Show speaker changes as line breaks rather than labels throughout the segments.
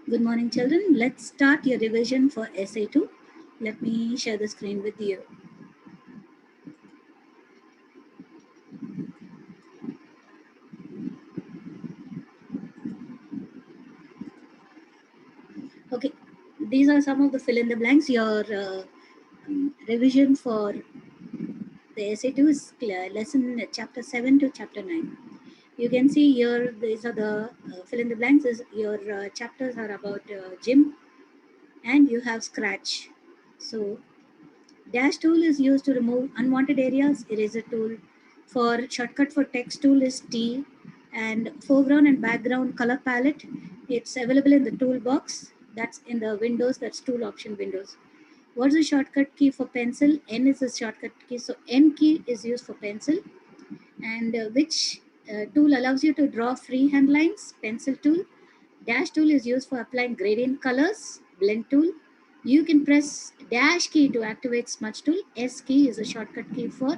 Good morning, children. Let's start your revision for Essay 2. Let me share the screen with you. Okay, these are some of the fill in the blanks. Your revision for the Essay 2 is lesson chapter 7 to chapter 9. You can see here, these are the fill in the blanks. Your chapters are about gym, and you have scratch. So, dash tool is used to remove unwanted areas. Eraser tool for shortcut for text tool is T, and foreground and background color palette. It's available in the toolbox. That's in the Windows. That's tool option Windows. What's the shortcut key for pencil? N is the shortcut key. So N key is used for pencil. And which tool allows you to draw freehand lines? Pencil tool. Dash tool is used for applying gradient colors. Blend tool. You can press dash key to activate smudge tool. S key is a shortcut key for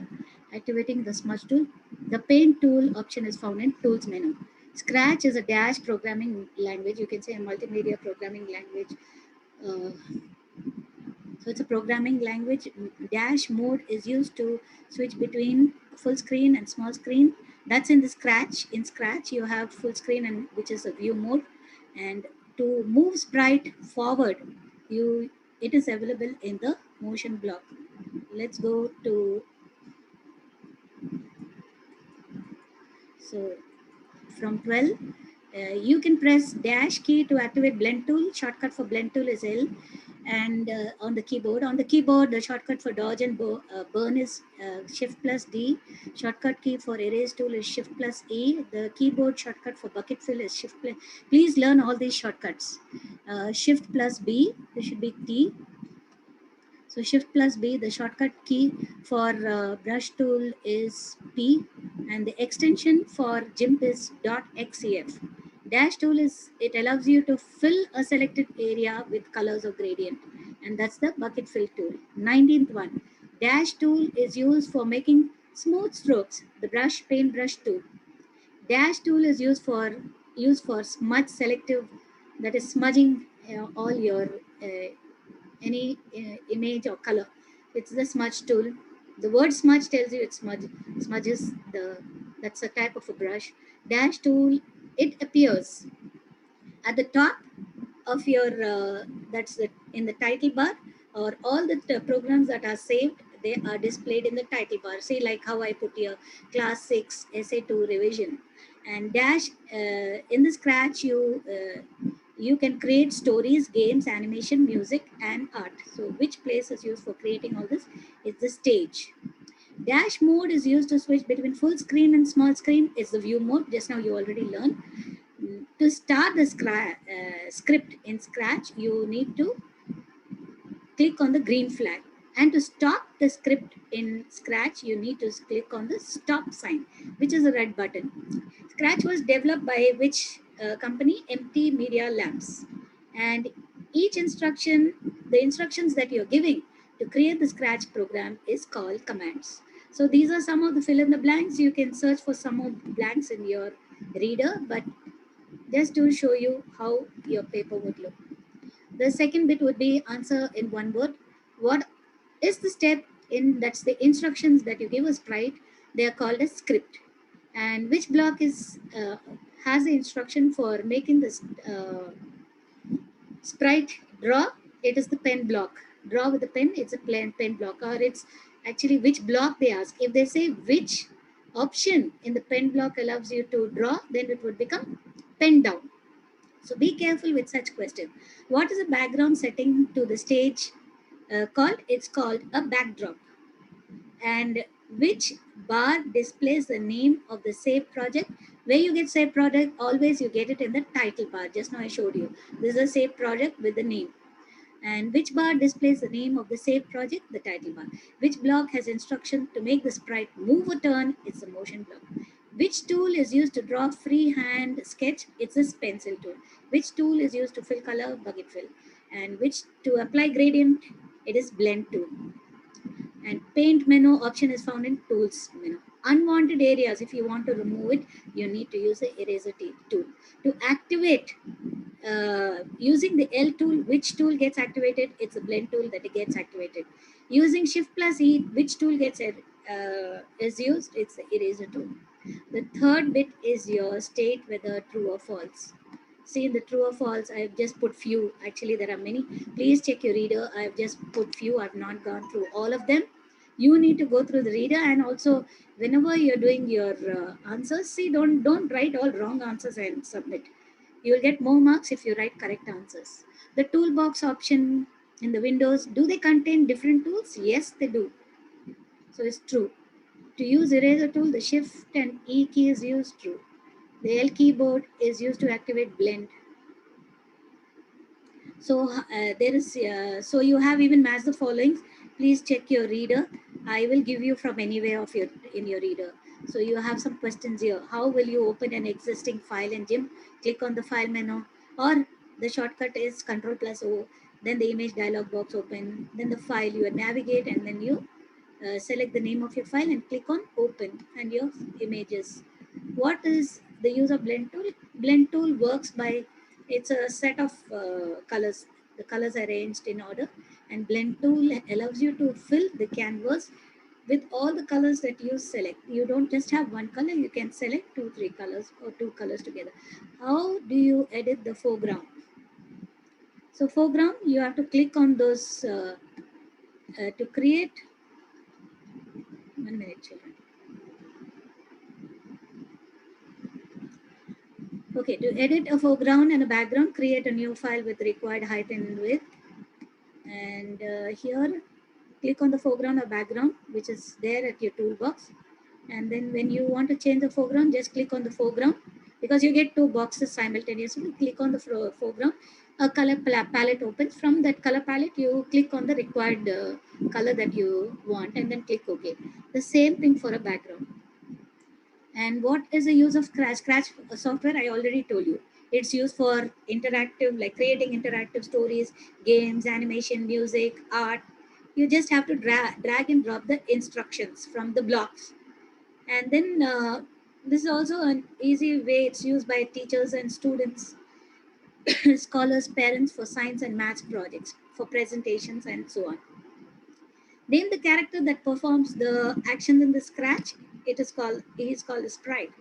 activating the smudge tool. The paint tool option is found in tools menu. Scratch is a dash programming language. You can say a multimedia programming language. Uh, so it's a programming language. Dash mode is used to switch between full screen and small screen. That's in the Scratch. In Scratch, you have full screen, and which is a view mode. And to move sprite forward, you it is available in the motion block. Let's go to so from 12. You can press dash key to activate blend tool. Shortcut for blend tool is L. And on the keyboard, the shortcut for dodge and burn is shift plus D. Shortcut key for erase tool is shift plus E. The keyboard shortcut for bucket fill is shift plus. Please learn all these shortcuts. Shift plus B, this should be T. So shift plus B, the shortcut key for brush tool is P, and the extension for GIMP is .xcf. Dash tool is, it allows you to fill a selected area with colors or gradient, and that's the bucket fill tool. 19th one, dash tool is used for making smooth strokes, the paintbrush tool. Dash tool is used for smudge selective, that is smudging all your any image or color. It's the smudge tool. The word smudge tells you it's smudge. Smudge is that's a type of a brush. Dash tool, it appears at the top of your in the title bar, or all the programs that are saved, they are displayed in the title bar. See, like how I put here class 6 essay 2 revision. And dash in the Scratch, you can create stories, games, animation, music, and art. So which place is used for creating all this is the stage. Dash mode is used to switch between full screen and small screen. Is the view mode. Just now you already learned. To start the script in Scratch, you need to click on the green flag. And to stop the script in Scratch, you need to click on the stop sign, which is a red button. Scratch was developed by which company? MT Media Labs. And each instruction, the instructions that you're giving to create the Scratch program is called commands. So these are some of the fill in the blanks. You can search for some of the blanks in your reader, but just to show you how your paper would look. The second bit would be answer in one word. What is the step in, that's the instructions that you give a sprite? They are called a script. And which block is has the instruction for making this sprite draw? It is the pen block. Draw with the pen, it's a pen block, or it's actually which block they ask. If they say which option in the pen block allows you to draw, then it would become pen down. So be careful with such questions. What is a background setting to the stage called? It's called a backdrop. And which bar displays the name of the save project? Where you get save project, always you get it in the title bar. Just now I showed you. This is a save project with the name. And which bar displays the name of the save project? The title bar. Which block has instruction to make the sprite move or turn? It's the motion block. Which tool is used to draw freehand sketch? It's a pencil tool. Which tool is used to fill color? Bucket fill. And which to apply gradient? It is blend tool. And paint menu option is found in tools menu. Unwanted areas, if you want to remove it, you need to use the eraser tool. To activate Using the L tool, which tool gets activated? It's a blend tool that it gets activated. Using Shift plus E, which tool gets is used? It's the eraser tool. The third bit is your state, whether true or false. See, in the true or false, I've just put few. Actually, there are many. Please check your reader. I've just put few. I've not gone through all of them. You need to go through the reader, and also whenever you're doing your answers, see, don't write all wrong answers and submit. You will get more marks if you write correct answers. The toolbox option in the windows, do they contain different tools? Yes, they do. So it's true. To use eraser tool, the Shift and E key is used. True. The L keyboard is used to activate blend. So so you have even matched the followings. Please check your reader. I will give you from anywhere of your in your reader. So you have some questions here. How will you open an existing file in GIMP? Click on the file menu, or the shortcut is Control plus O. Then the image dialog box open. Then the file you navigate, and then you select the name of your file and click on open and your images. What is the use of blend tool? Blend tool works by, it's a set of colors. The colors are arranged in order, and blend tool allows you to fill the canvas with all the colors that you select. You don't just have one color, you can select 2 3 colors or 2 colors together. How do you edit the foreground? So foreground, you have to click on those to create. 1 minute, children. Okay, to edit a foreground and a background, create a new file with required height and width. And here, click on the foreground or background, which is there at your toolbox. And then when you want to change the foreground, just click on the foreground, because you get 2 boxes simultaneously. Click on the foreground, a color palette opens. From that color palette, you click on the required color that you want, and then click OK. The same thing for a background. And what is the use of Scratch? Scratch software, I already told you. It's used for interactive, like creating interactive stories, games, animation, music, art. You just have to drag and drop the instructions from the blocks. And then this is also an easy way. It's used by teachers and students, scholars, parents for science and math projects, for presentations and so on. Name the character that performs the actions in the Scratch. He is called a sprite.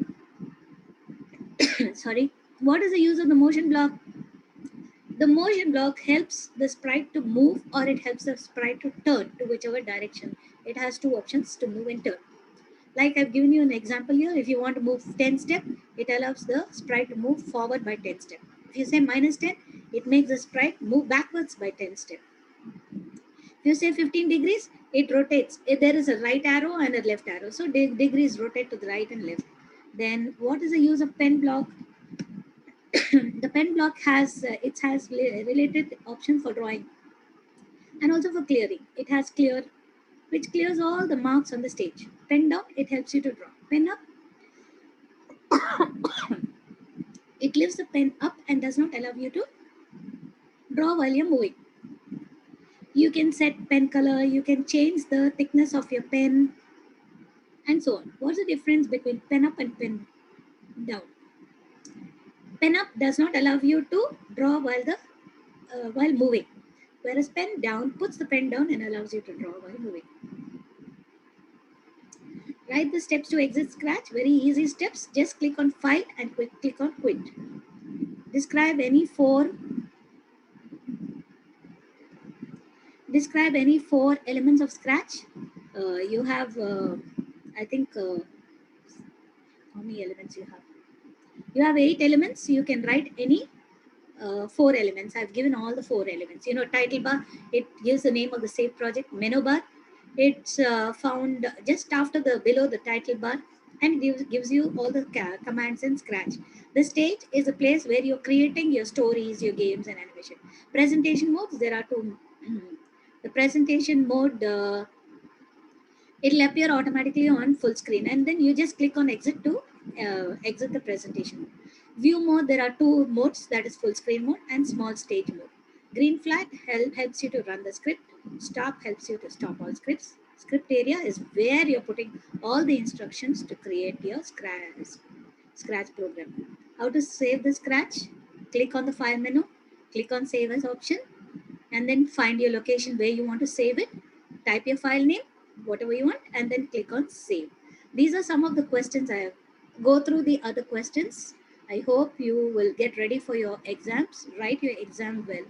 Sorry. What is the use of the motion block? The motion block helps the sprite to move, or it helps the sprite to turn to whichever direction. It has 2 options, to move and turn. Like I've given you an example here. If you want to move 10 steps, it allows the sprite to move forward by 10 steps. If you say -10, it makes the sprite move backwards by 10 steps. If you say 15 degrees, it rotates. There is a right arrow and a left arrow. So degrees rotate to the right and left. Then what is the use of pen block? The pen block has related option for drawing and also for clearing. It has clear, which clears all the marks on the stage. Pen down, it helps you to draw. Pen up, it lifts the pen up and does not allow you to draw while you're moving. You can set pen color, you can change the thickness of your pen, and so on. What's the difference between pen up and pen down? Pen up does not allow you to draw while moving, whereas pen down puts the pen down and allows you to draw while moving. Write the steps to exit Scratch. Very easy steps. Just click on File and click on Quit. Describe any four elements of Scratch. You have, I think, how many elements you have? You have 8 elements. You can write any 4 elements. I've given all the 4 elements. Title bar, it gives the name of the saved project. Menu bar, it's found just after below the title bar, and gives you all the commands in Scratch. The stage is a place where you're creating your stories, your games, and animation. Presentation modes, there are 2. The presentation mode, it'll appear automatically on full screen, and then you just click on exit to exit the presentation. View mode, there are 2 modes, that is full screen mode and small stage mode. Green flag helps you to run the script. Stop helps you to stop all scripts. Script area is where you're putting all the instructions to create your Scratch program. How to save the Scratch? Click on the file menu, click on save as option, and then find your location where you want to save it. Type your file name, whatever you want, and then click on save. These are some of the questions I have. Go through the other questions. I hope you will get ready for your exams. Write your exam well.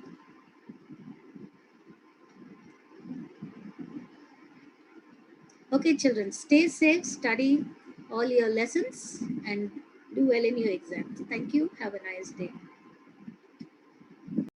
Okay, children, stay safe, study all your lessons, and do well in your exams. Thank you. Have a nice day.